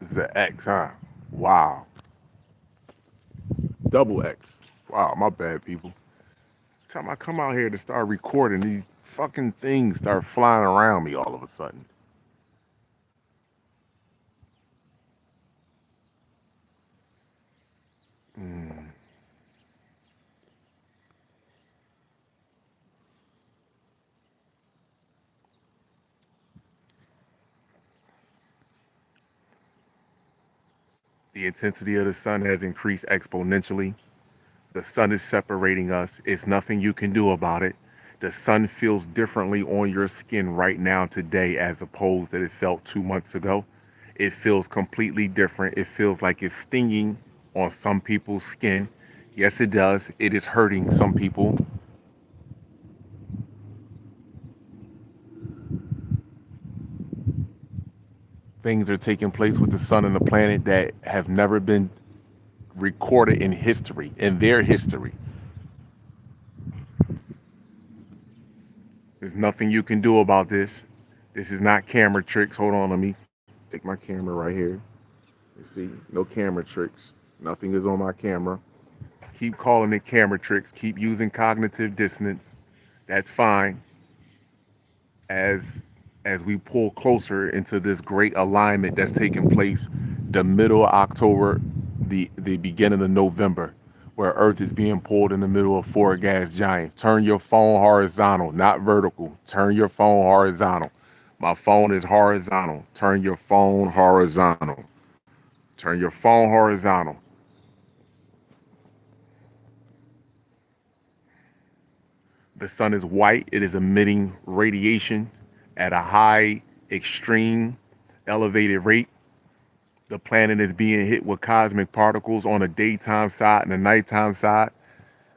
It's an X, huh? Wow. Double X. Wow, my bad, people. Time I come out here to start recording, these fucking things start flying around me all of a sudden. Mm. The intensity of the sun has increased exponentially. The sun is separating us. It's nothing you can do about it. The sun feels differently on your skin right now today as opposed that it felt 2 months ago. It feels completely different. It feels like it's stinging on some people's skin. Yes, it does. It is hurting some people. Things are taking place with the sun and the planet that have never been recorded in history, in their history. There's nothing you can do about this. This is not camera tricks. Hold on, let me take my camera right here. You see, no camera tricks. Nothing is on my camera. Keep calling it camera tricks. Keep using cognitive dissonance. That's fine. As as we pull closer into this great alignment that's taking place, the middle of October, the beginning of November, where Earth is being pulled in the middle of four gas giants. Turn your phone horizontal, not vertical. Turn your phone horizontal. My phone is horizontal. Turn your phone horizontal. Turn your phone horizontal. The sun is white. It is emitting radiation at a high, extreme, elevated rate. The planet is being hit with cosmic particles on the daytime side and the nighttime side.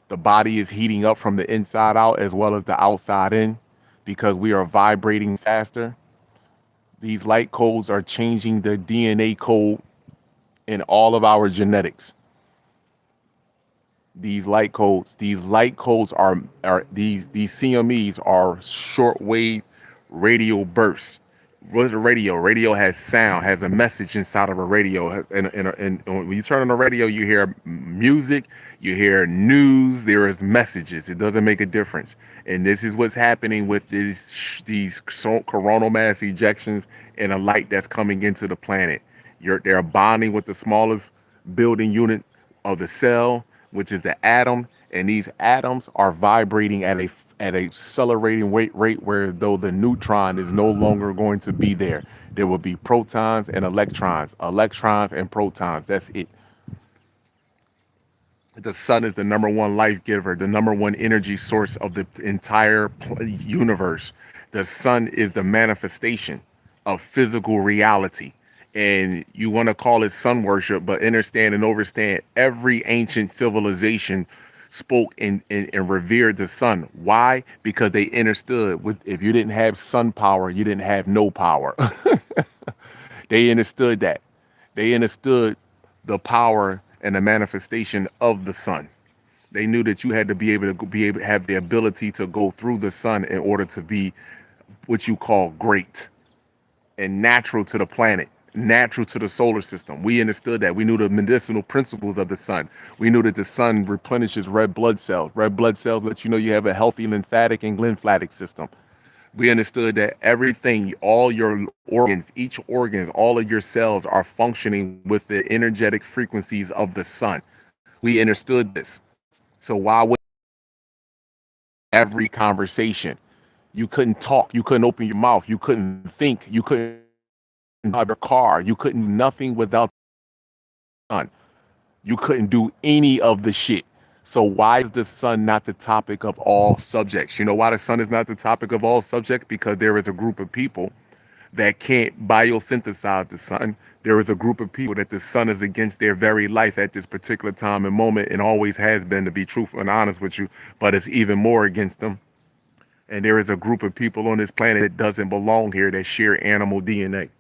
The body is heating up from the inside out as well as the outside in because we are vibrating faster. These light codes are changing the DNA code in all of our genetics. These light codes are these CMEs are shortwave radio bursts. What is a radio? Radio has sound, has a message inside of a radio. And when you turn on the radio, you hear music, you hear news. There is messages. It doesn't make a difference. And this is what's happening with these coronal mass ejections and a light that's coming into the planet. They're bonding with the smallest building unit of the cell, which is the atom, and these atoms are vibrating at a accelerating rate where though the neutron is no longer going to be there. There will be protons and electrons and protons. That's it. The sun is the number one life giver, the number one energy source of the entire universe. The sun is the manifestation of physical reality. And you want to call it sun worship, but understand and understand every ancient civilization spoke and revered the sun. Why? Because they understood with if you didn't have sun power, you didn't have no power. They understood that. They understood the power and the manifestation of the sun. They knew that you had to be able to have the ability to go through the sun in order to be what you call great and natural to the planet, natural to the solar system. We understood that. We knew the medicinal principles of the sun. We knew that the sun replenishes red blood cells. Red blood cells let you know you have a healthy lymphatic and lymphatic system. We understood that everything, all your organs, each organs, all of your cells are functioning with the energetic frequencies of the sun. We understood this. So why would every conversation you couldn't talk, you couldn't open your mouth, you couldn't think, you couldn't drive your car, you couldn't nothing without the sun. You couldn't do any of the shit. So why is the sun not the topic of all subjects? You know why the sun is not the topic of all subjects? Because there is a group of people that can't biosynthesize the sun. There is a group of people that the sun is against their very life at this particular time and moment and always has been, to be truthful and honest with you, but it's even more against them. And there is a group of people on this planet that doesn't belong here that share animal DNA.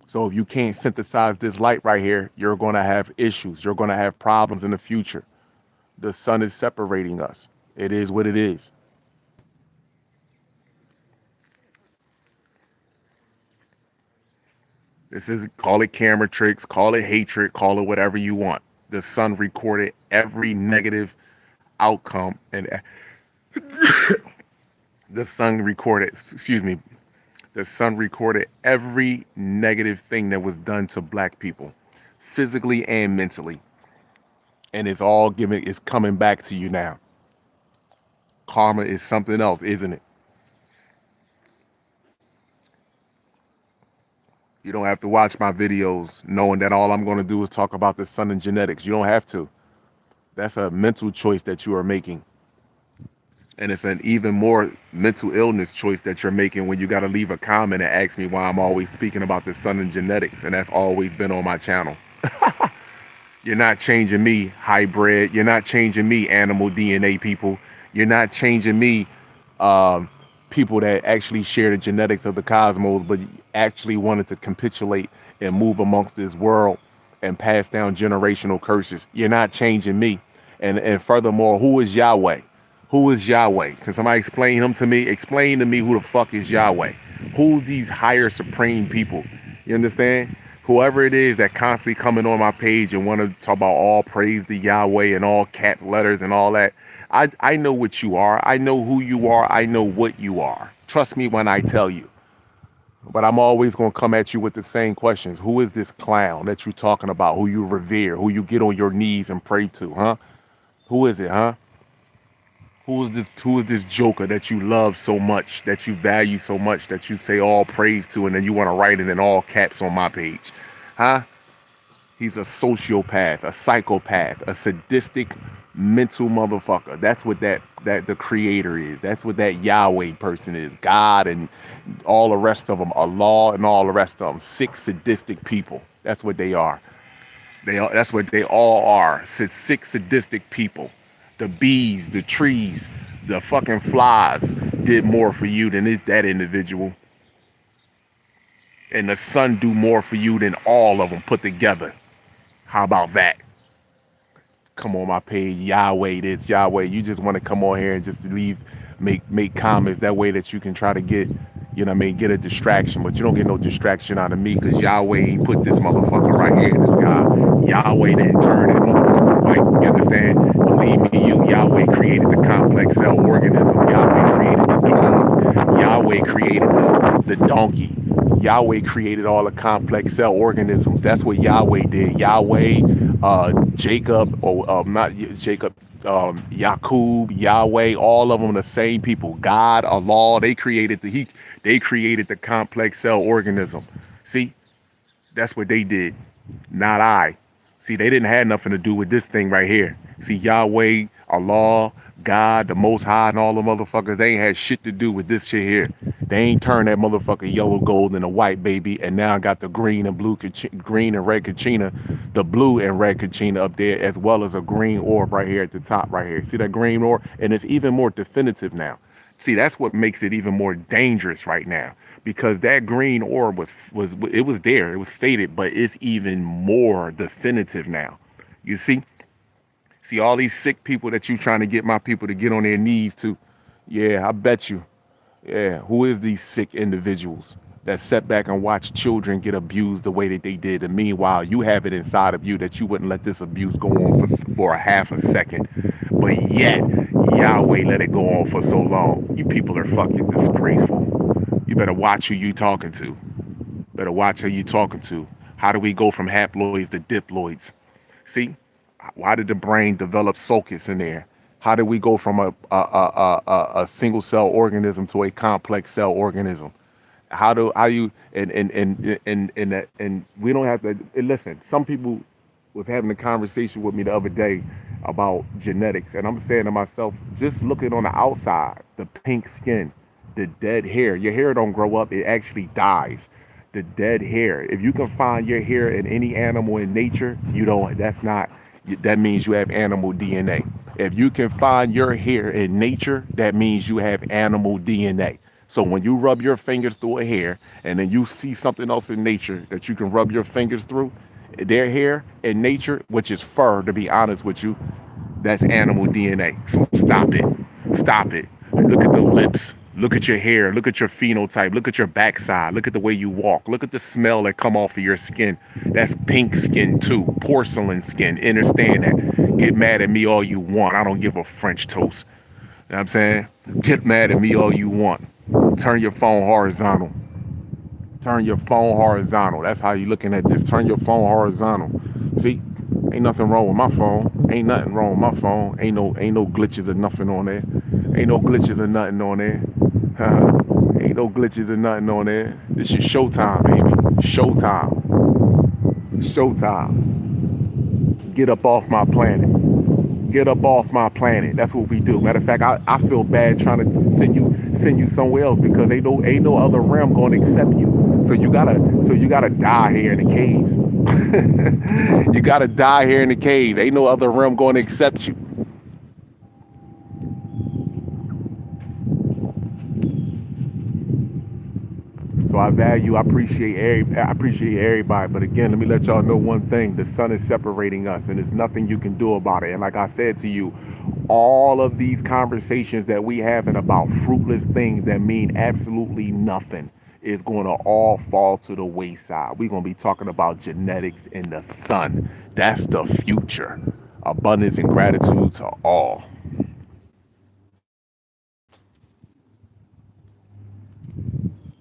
So if you can't synthesize this light right here, you're going to have issues. You're going to have problems in the future. The sun is separating us. It is what it is. This is, call it camera tricks, call it hatred, call it whatever you want. The sun recorded every negative outcome, and the sun recorded, excuse me, the sun recorded every negative thing that was done to black people, physically and mentally. And it's coming back to you now. Karma is something else, isn't it? You don't have to watch my videos knowing that all I'm going to do is talk about the sun and genetics. You don't have to. That's a mental choice that you are making. And it's an even more mental illness choice that you're making when you got to leave a comment and ask me why I'm always speaking about the sun and genetics. And that's always been on my channel. You're not changing me, hybrid. You're not changing me, animal DNA people. You're not changing me, people that actually share the genetics of the cosmos, but actually wanted to capitulate and move amongst this world and pass down generational curses. You're not changing me. And furthermore, who is Yahweh? Who is Yahweh? Can somebody explain him to me? Explain to me who the fuck is Yahweh? Who these higher supreme people? You understand? Whoever it is that constantly coming on my page and want to talk about all praise to Yahweh and all cap letters and all that. I know what you are. I know who you are. I know what you are. Trust me when I tell you. But I'm always going to come at you with the same questions. Who is this clown that you're talking about? Who you revere? Who you get on your knees and pray to, huh? Who is it, huh? Who is this joker that you love so much, that you value so much, that you say all praise to, and then you want to write it in all caps on my page? Huh? He's a sociopath, a psychopath, a sadistic mental motherfucker. That's what that the creator is. That's what that Yahweh person is. God and all the rest of them, Allah and all the rest of them. Sick, sadistic people. That's what they are. That's what they all are. Sick, sadistic people. The bees, the trees, the fucking flies did more for you than that individual. And the sun do more for you than all of them put together. How about that? Come on my page, Yahweh this, Yahweh. You just want to come on here and just make comments that way that you can try to get, you know what I mean, get a distraction. But you don't get no distraction out of me because Yahweh ain't put this motherfucker right here in the sky. Yahweh didn't turn that motherfucker white. You understand? Believe me, Yahweh created the complex cell organism. Yahweh created the dog. Yahweh created the donkey. Yahweh created all the complex cell organisms. That's what Yahweh did. Yahweh, Jacob, or not Jacob, Yaqub, Yahweh, all of them the same people. God, Allah, they created the complex cell organism. See, that's what they did, not I. See, they didn't have nothing to do with this thing right here. See, Yahweh, Allah, God, the Most High, and all the motherfuckers, they ain't had shit to do with this shit here. They ain't turned that motherfucker yellow, gold, and a white, baby, and now I got the green and red Kachina, the blue and red Kachina up there, as well as a green orb right here at the top right here. See that green orb? And it's even more definitive now. See, that's what makes it even more dangerous right now. Because that green orb was there, it was faded, but it's even more definitive now. You see all these sick people that you trying to get my people to get on their knees to. Yeah, I bet you. Yeah, who is these sick individuals that sit back and watch children get abused the way that they did, and meanwhile you have it inside of you that you wouldn't let this abuse go on for a half a second, but yet Yahweh let it go on for so long. You people are fucking disgraceful. You better watch who you talking to. Better watch who you talking to. How do we go from haploids to diploids? See, why did the brain develop sulcus in there? How did we go from a single cell organism to a complex cell organism? How you and we don't have to listen. Some people was having a conversation with me the other day about genetics, and I'm saying to myself, just looking on the outside, the pink skin, the dead hair. Your hair don't grow up; it actually dies. The dead hair. If you can find your hair in any animal in nature, you don't. That's not. That means you have animal DNA. If you can find your hair in nature, that means you have animal DNA. So when you rub your fingers through a hair and then you see something else in nature that you can rub your fingers through, their hair in nature, which is fur, to be honest with you, that's animal DNA. So stop it. Stop it. Look at the lips. Look at your hair. Look at your phenotype. Look at your backside. Look at the way you walk. Look at the smell that come off of your skin. That's pink skin too. Porcelain skin. Understand that. Get mad at me all you want. I don't give a French toast. You know what I'm saying? Get mad at me all you want. Turn your phone horizontal. Turn your phone horizontal. That's how you looking at this. Turn your phone horizontal. See? Ain't nothing wrong with my phone. Ain't nothing wrong with my phone. Ain't no glitches or nothing on there. Ain't no glitches or nothing on there. Ain't no glitches or nothing on there. This is showtime, baby. Showtime. Showtime. Get up off my planet. Get up off my planet. That's what we do. Matter of fact, I feel bad trying to send you somewhere else because ain't no other realm gonna accept you. So you gotta die here in the caves. You gotta die here in the caves. Ain't no other realm gonna accept you. So I appreciate everybody. But again, let me let y'all know one thing: the sun is separating us, and there's nothing you can do about it. And like I said to you, all of these conversations that we having about fruitless things that mean absolutely nothing is going to all fall to the wayside. We're going to be talking about genetics in the sun. That's the future. Abundance and gratitude to all.